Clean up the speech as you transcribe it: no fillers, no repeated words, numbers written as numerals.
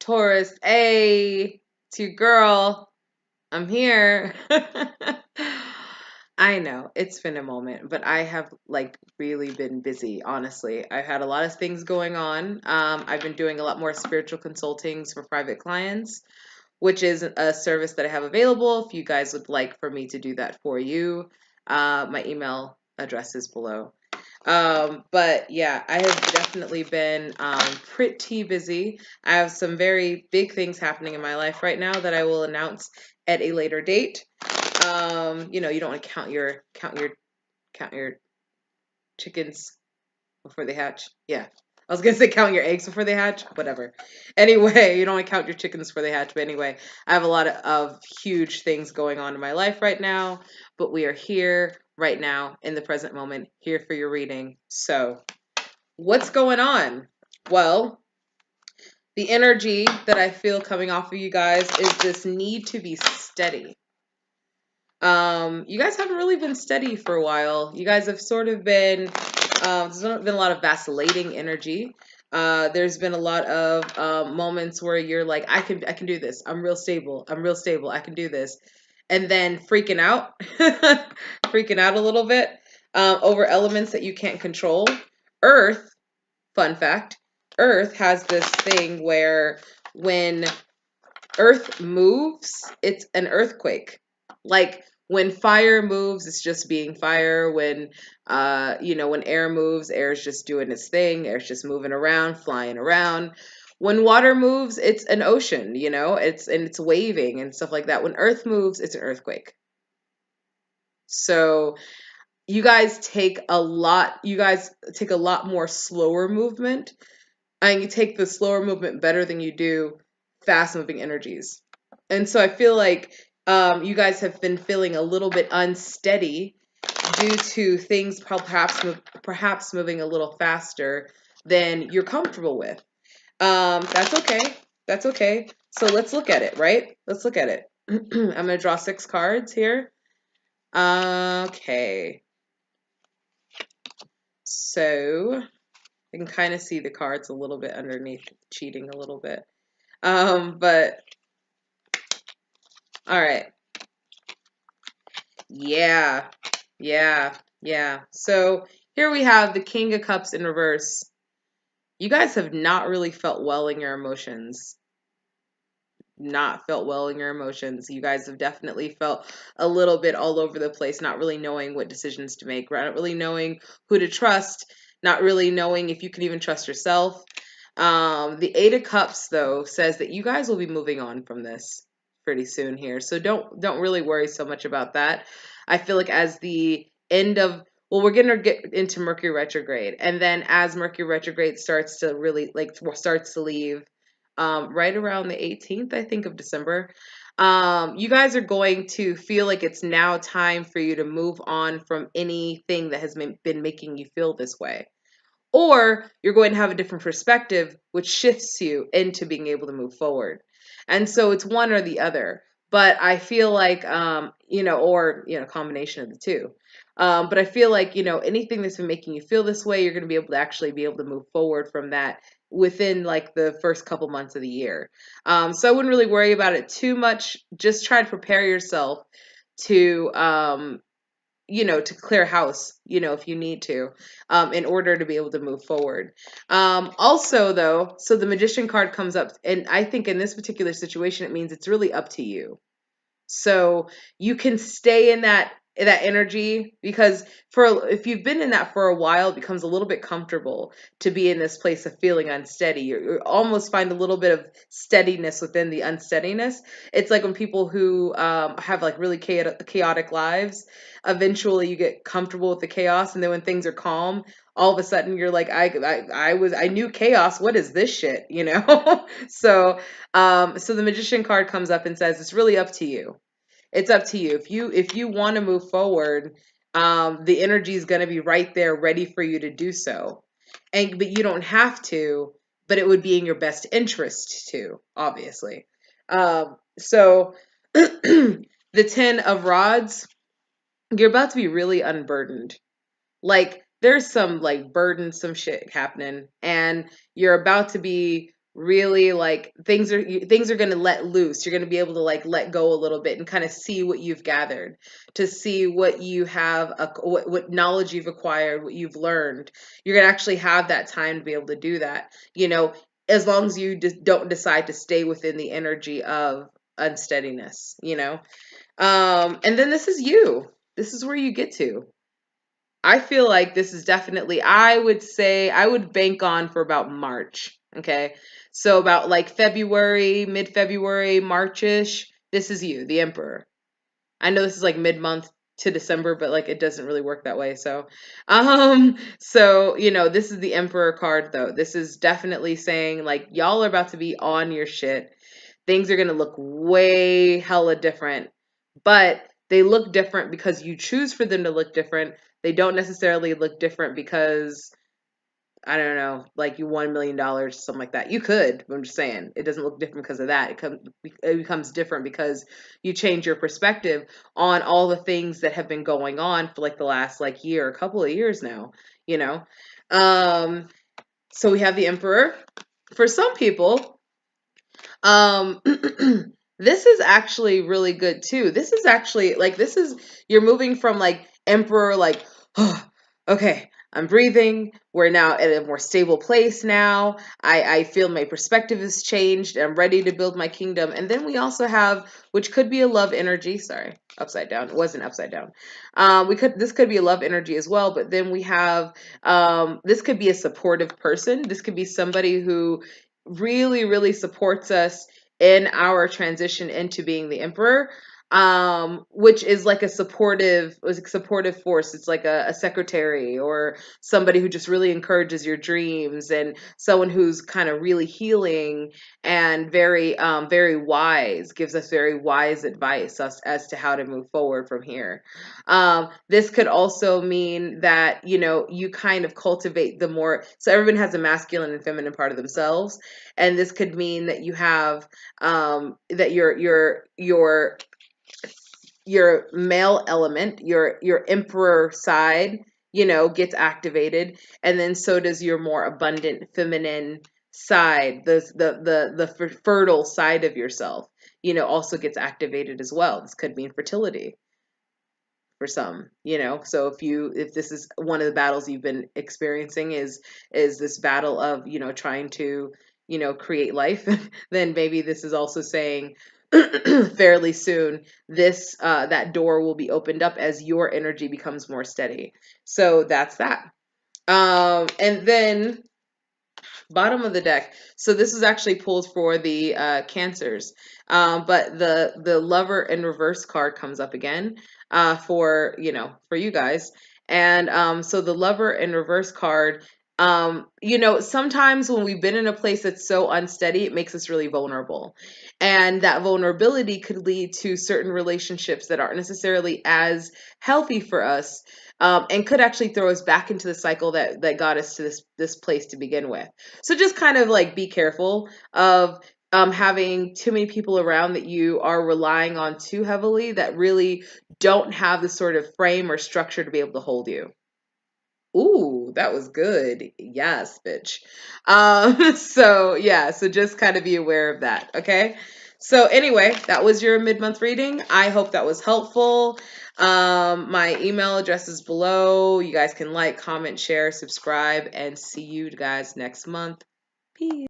Taurus, hey, it's your girl. I'm here. I know it's been a moment, but I have like really been busy, honestly. I've had a lot of things going on. I've been doing a lot more spiritual consultings for private clients, which is a service that I have available. If you guys would like for me to do that for you, my email address is below. But yeah, I have definitely been pretty busy. I have some very big things happening in my life right now that I will announce at a later date. You don't want to count your chickens before they hatch. Yeah. I was gonna say count your eggs before they hatch, whatever. Anyway, you don't want to count your chickens before they hatch. But anyway, I have a lot of huge things going on in my life right now, but we are here right now in the present moment, here for your reading. So, what's going on? Well, the energy that I feel coming off of you guys is this need to be steady. You guys haven't really been steady for a while. You guys have sort of been, there's been a lot of vacillating energy. There's been a lot of moments where you're like, I can do this. I'm real stable. I'm real stable. I can do this. And then freaking out, freaking out a little bit, over elements that you can't control. Earth, fun fact, Earth has this thing where when Earth moves, it's an earthquake. Like when fire moves, it's just being fire. When air moves, air is just doing its thing. Air's just moving around, flying around. When water moves, it's an ocean, it's waving and stuff like that. When Earth moves, it's an earthquake. So you guys take a lot more slower movement, and you take the slower movement better than you do fast moving energies. And so I feel like you guys have been feeling a little bit unsteady due to things perhaps moving a little faster than you're comfortable with. That's okay. That's okay. So let's look at it, right? Let's look at it. I'm going to draw 6 cards here. Okay. So I can kind of see the cards a little bit underneath, cheating a little bit. But all right. Yeah. So here we have the King of Cups in reverse. You guys have not really felt well in your emotions. Not felt well in your emotions. You guys have definitely felt a little bit all over the place, not really knowing what decisions to make, not really knowing who to trust, not really knowing if you can even trust yourself. The 8 of Cups, though, says that you guys will be moving on from this pretty soon here. So don't really worry so much about that. I feel like as the end of we're gonna get into Mercury retrograde, and then as Mercury retrograde starts to leave, right around the 18th, I think, of December, you guys are going to feel like it's now time for you to move on from anything that has been making you feel this way. Or you're going to have a different perspective, which shifts you into being able to move forward. And so it's one or the other. But I feel like, combination of the two. But I feel like, anything that's been making you feel this way, you're going to be able to move forward from that within like the first couple months of the year. So I wouldn't really worry about it too much. Just try to prepare yourself to, to clear house, if you need to, in order to be able to move forward. Also, though, so the Magician card comes up, and I think in this particular situation, it means it's really up to you. So you can stay in that energy, because if you've been in that for a while, it becomes a little bit comfortable to be in this place of feeling unsteady. You almost find a little bit of steadiness within the unsteadiness. It's like when people who have like really chaotic lives, eventually you get comfortable with the chaos, and then when things are calm, all of a sudden you're like, I knew chaos. What is this shit? So the Magician card comes up and says it's really up to you. It's up to you. If you want to move forward, the energy is going to be right there, ready for you to do so. But you don't have to. But it would be in your best interest to, obviously. So the 10 of Rods, you're about to be really unburdened. Like there's some like burdensome shit happening, and you're about to be really like things are going to let loose. You're going to be able to like let go a little bit and kind of see what you've gathered, to see what you have, what knowledge you've acquired, what you've learned. You're going to actually have that time to be able to do that, as long as you just don't decide to stay within the energy of unsteadiness. And then this is you. This is where you get to. I feel like this is definitely, I would say, I would bank on for about March. Okay. So about like February, mid-February, Marchish, this is you, the Emperor. I know this is like mid-month to December, but like it doesn't really work that way. So this is the Emperor card though. This is definitely saying like y'all are about to be on your shit. Things are going to look way hella different, but they look different because you choose for them to look different. They don't necessarily look different because, I don't know, like you won $1 million, something like that. You could, but I'm just saying it doesn't look different because of that. It becomes different because you change your perspective on all the things that have been going on for like the last like year, a couple of years now, you know? Um, so we have the Emperor. For some people, um, this is actually really good too. This is actually like, you're moving from like Emperor, like, oh, okay, I'm breathing. We're now at a more stable place now. I feel my perspective has changed. I'm ready to build my kingdom. And then we also have, which could be a love energy. Sorry, upside down. It wasn't upside down. This could be a love energy as well. But then we have, this could be a supportive person. This could be somebody who really, really supports us in our transition into being the Emperor, which is like a supportive force. It's like a secretary or somebody who just really encourages your dreams, and someone who's kind of really healing and very wise, gives us very wise advice as to how to move forward from here. This could also mean that you kind of cultivate the more, so everyone has a masculine and feminine part of themselves, and this could mean that you have that your male element, your emperor side, gets activated, and then so does your more abundant feminine side, the fertile side of yourself, also gets activated as well. This could mean fertility for some, so if this is one of the battles you've been experiencing, is this battle of trying to create life, then maybe this is also saying fairly soon that door will be opened up as your energy becomes more steady. So that's that. And then bottom of the deck. So this is actually pulled for the Cancers, but the Lover in Reverse card comes up again for you guys, and so the Lover in Reverse card. Sometimes when we've been in a place that's so unsteady, it makes us really vulnerable. And that vulnerability could lead to certain relationships that aren't necessarily as healthy for us, and could actually throw us back into the cycle that got us to this place to begin with. So just kind of like be careful of having too many people around that you are relying on too heavily, that really don't have the sort of frame or structure to be able to hold you. Ooh, that was good. Yes, bitch. So yeah, so just kind of be aware of that, okay? So anyway, that was your mid-month reading. I hope that was helpful. My email address is below. You guys can like, comment, share, subscribe, and see you guys next month. Peace.